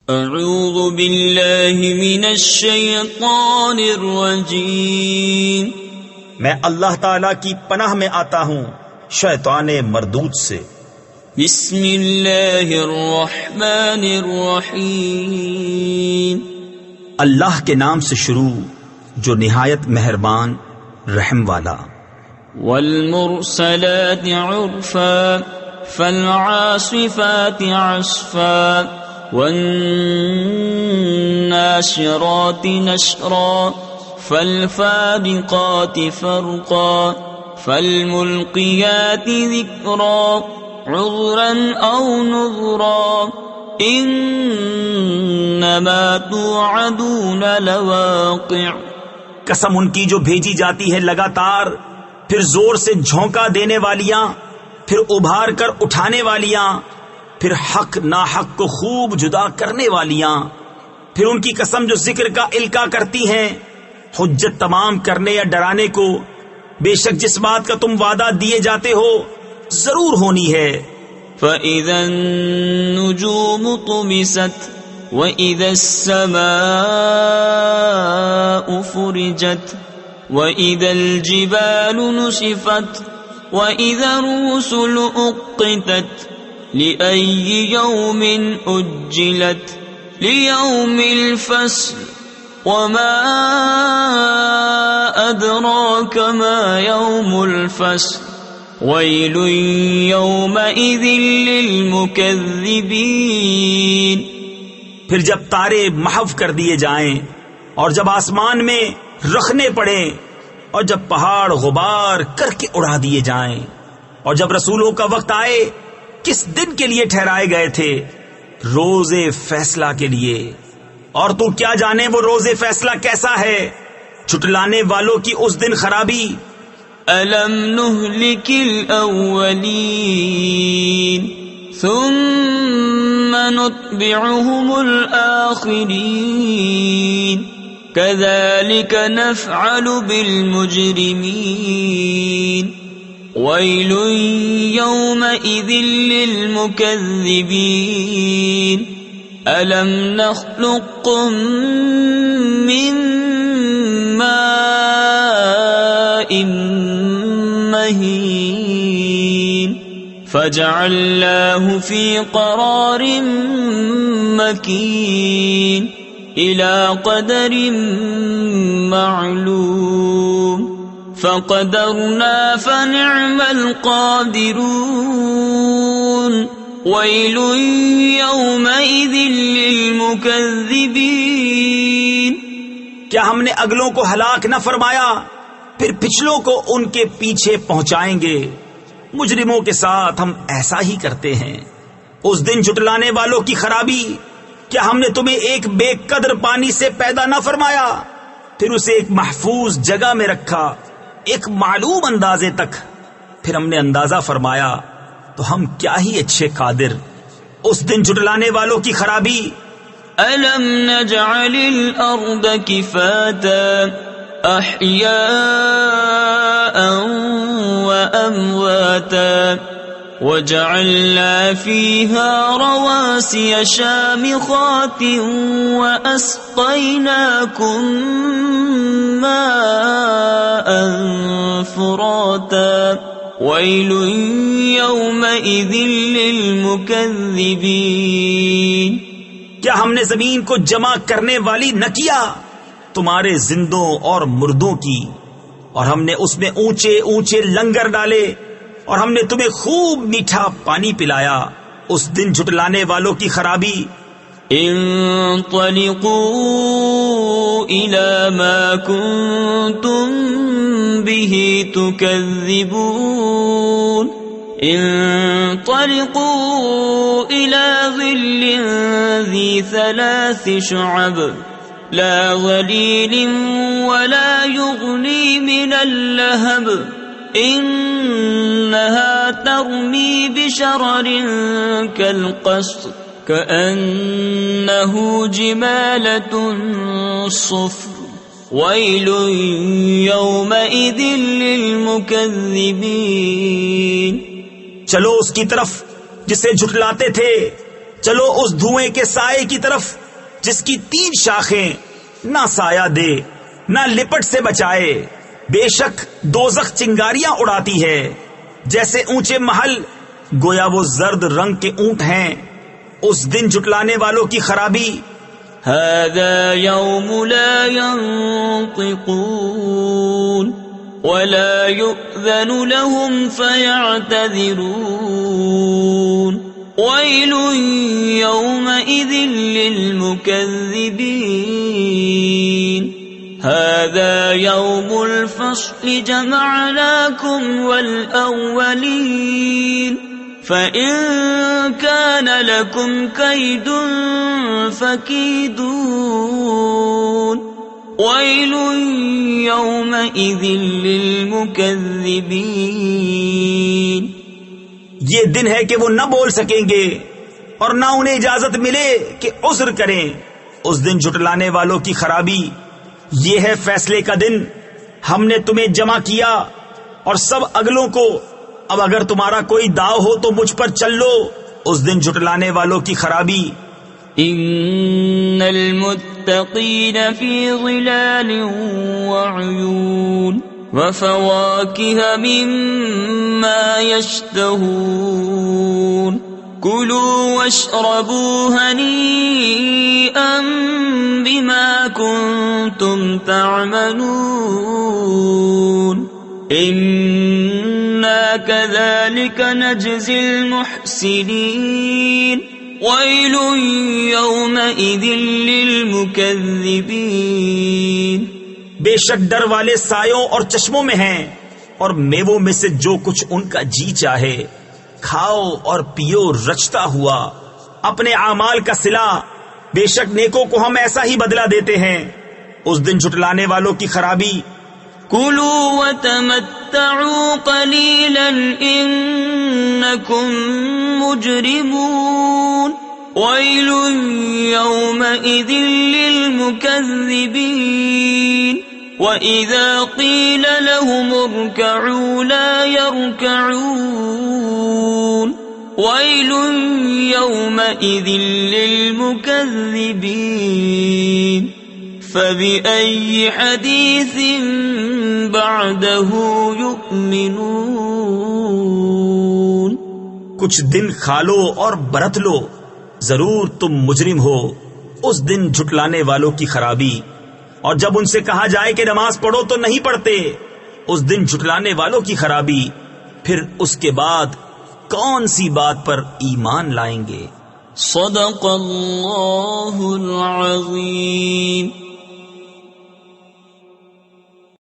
اعوذ باللہ من الشیطان الرجیم، میں اللہ تعالی کی پناہ میں آتا ہوں شیطان مردود سے۔ بسم اللہ الرحمن الرحیم، اللہ کے نام سے شروع جو نہایت مہربان رحم والا۔ والمرسلات عرفا فالعاصفات عصفا والناشرات نشرا فالفارقات فرقا فالملقيات ذكرا عذرا أو نذرا إنما توعدون لواقع۔ قسم ان کی جو بھیجی جاتی ہے لگاتار، پھر زور سے جھونکا دینے والیاں، پھر ابھار کر اٹھانے والیاں، پھر حق ناحق کو خوب جدا کرنے والیاں، پھر ان کی قسم جو ذکر کا القاء کرتی ہیں، حجت تمام کرنے یا ڈرانے کو۔ بے شک جس بات کا تم وعدہ دیے جاتے ہو ضرور ہونی ہے۔ فَإِذَا النُّجُومُ طُمِسَتْ وَإِذَا السَّمَاءُ فُرِجَتْ وَإِذَا الْجِبَالُ نُسِفَتْ وَإِذَا الرُّسُلُ أُقِّتَتْ لِأَيِّ يَوْمٍ أُجِّلَتْ لِيَوْمِ الْفَصْلِ وَمَا أَدْرَاكَ مَا يَوْمُ الْفَصْلِ وَيْلٌ يَوْمَئِذٍ لِّلْمُكَذِّبِينَ۔ پھر جب تارے محو کر دیے جائیں اور جب آسمان میں رخنے پڑیں اور جب پہاڑ غبار کر کے اڑا دیے جائیں اور جب رسولوں کا وقت آئے، کس دن کے لیے ٹھہرائے گئے تھے؟ روز فیصلہ کے لیے۔ اور تو کیا جانے وہ روز فیصلہ کیسا ہے؟ جھٹلانے والوں کی اس دن خرابی۔ أَلَمْ نُهْلِكِ الْأَوَّلِينَ ثُمَّ نُتْبِعُهُمُ الْآخِرِينَ كَذَلِكَ نَفْعَلُ بِالْمُجْرِمِينَ وَيْلٌ يَوْمَئِذٍ لِّلْمُكَذِّبِينَ أَلَمْ نَخْلُقكُّم مِّن مَّاءٍ مَّهِينٍ فَجَعَلْنَاهُ فِي قَرَارٍ مَّكِينٍ إِلَى قَدَرٍ مَّعْلُومٍ فَقَدَرْنَا فَنِعْمَ الْقَادِرُونَ وَيْلٌ يَوْمَئِذٍ لِّلْمُكَذِّبِينَ۔ کیا ہم نے اگلوں کو ہلاک نہ فرمایا، پھر پچھلوں کو ان کے پیچھے پہنچائیں گے۔ مجرموں کے ساتھ ہم ایسا ہی کرتے ہیں۔ اس دن جھٹلانے والوں کی خرابی۔ کیا ہم نے تمہیں ایک بے قدر پانی سے پیدا نہ فرمایا، پھر اسے ایک محفوظ جگہ میں رکھا ایک معلوم اندازے تک، پھر ہم نے اندازہ فرمایا تو ہم کیا ہی اچھے قادر۔ اس دن جھٹلانے والوں کی خرابی۔ أَلَمْ نَجْعَلِ الْأَرْضَ كِفَاتًا أَحْيَاءً وَأَمْوَاتًا وَجَعَلْنَا فِيهَا رَوَاسِيَ شَامِخَاتٍ وَأَسْقَيْنَاكُم مَّاءً فُرَاتًا وَيْلٌ يَوْمَئِذٍ لِّلْمُكَذِّبِينَ۔ کیا ہم نے زمین کو جمع کرنے والی نہ کیا تمہارے زندوں اور مردوں کی، اور ہم نے اس میں اونچے اونچے لنگر ڈالے اور ہم نے تمہیں خوب میٹھا پانی پلایا۔ اس دن جھٹلانے والوں کی خرابی۔ انطلقوا إلى ما كنتم به تكذبون انطلقوا إلى ظل ذي 3 شعب لا ظليل ولا يغني من اللهب إنها ترمي بشرر كالقصر كأنه جمالة صفر ويل يومئذ للمكذبين۔ چلو اس کی طرف جسے جھٹلاتے تھے، چلو اس دھوئیں کے سائے کی طرف جس کی 3 شاخیں نہ سایہ دے نہ لپٹ سے بچائے. بے شک دوزخ چنگاریاں اڑاتی ہے جیسے اونچے محل، گویا وہ زرد رنگ کے اونٹ ہیں. اس دن جھٹلانے والوں کی خرابی. هذا يوم لا ينطقون ولا يؤذن لهم فيعتذرون ويل يومئذ للمكذبين هذا يوم الفصل جمعناكم والأولين فإن كان لكم كيد فكيدون ويل يومئذ للمكذبين. یہ دن ہے کہ وہ نہ بول سکیں گے اور نہ انہیں اجازت ملے کہ عذر کریں. اس دن جھٹلانے والوں کی خرابی. یہ ہے فیصلے کا دن. ہم نے تمہیں جمع کیا اور سب اگلوں کو. اب اگر تمہارا کوئی داؤ ہو تو مجھ پر چل لو. اس دن جھٹلانے والوں کی خرابی. ان المتقین فی ظلال وعیون وفواکہ مما یشتہون کلوا واشربوا ہنیئا بما کنتم تعملون انا كذلك نجزي المحسنين ويل يومئذ للمكذبين. بے شک ڈر والے سایوں اور چشموں میں ہیں اور میووں میں سے جو کچھ ان کا جی چاہے کھاؤ اور پیو رچتا ہوا اپنے اعمال کا صلہ. بے شک نیکوں کو ہم ایسا ہی بدلہ دیتے ہیں. اس دن جھٹلانے والوں کی خرابی. کلوا وتمتعوا قلیلا انکم مجرمون ویل یومئذ للمکذبین وَإِذَا قِيلَ لَهُمُ ارْكَعُوا لَا يَرْكَعُونَ وَيْلٌ يَوْمَئِذٍ لِّلْمُكَذِّبِينَ فَبِأَيِّ حَدِيثٍ بَعْدَهُ يُؤْمِنُونَ. کچھ دن کھا لو اور برت لو، ضرور تم مجرم ہو. اس دن جھٹلانے والوں کی خرابی. اور جب ان سے کہا جائے کہ نماز پڑھو تو نہیں پڑھتے. اس دن جھٹلانے والوں کی خرابی. پھر اس کے بعد کون سی بات پر ایمان لائیں گے؟ صدق اللہ العظیم.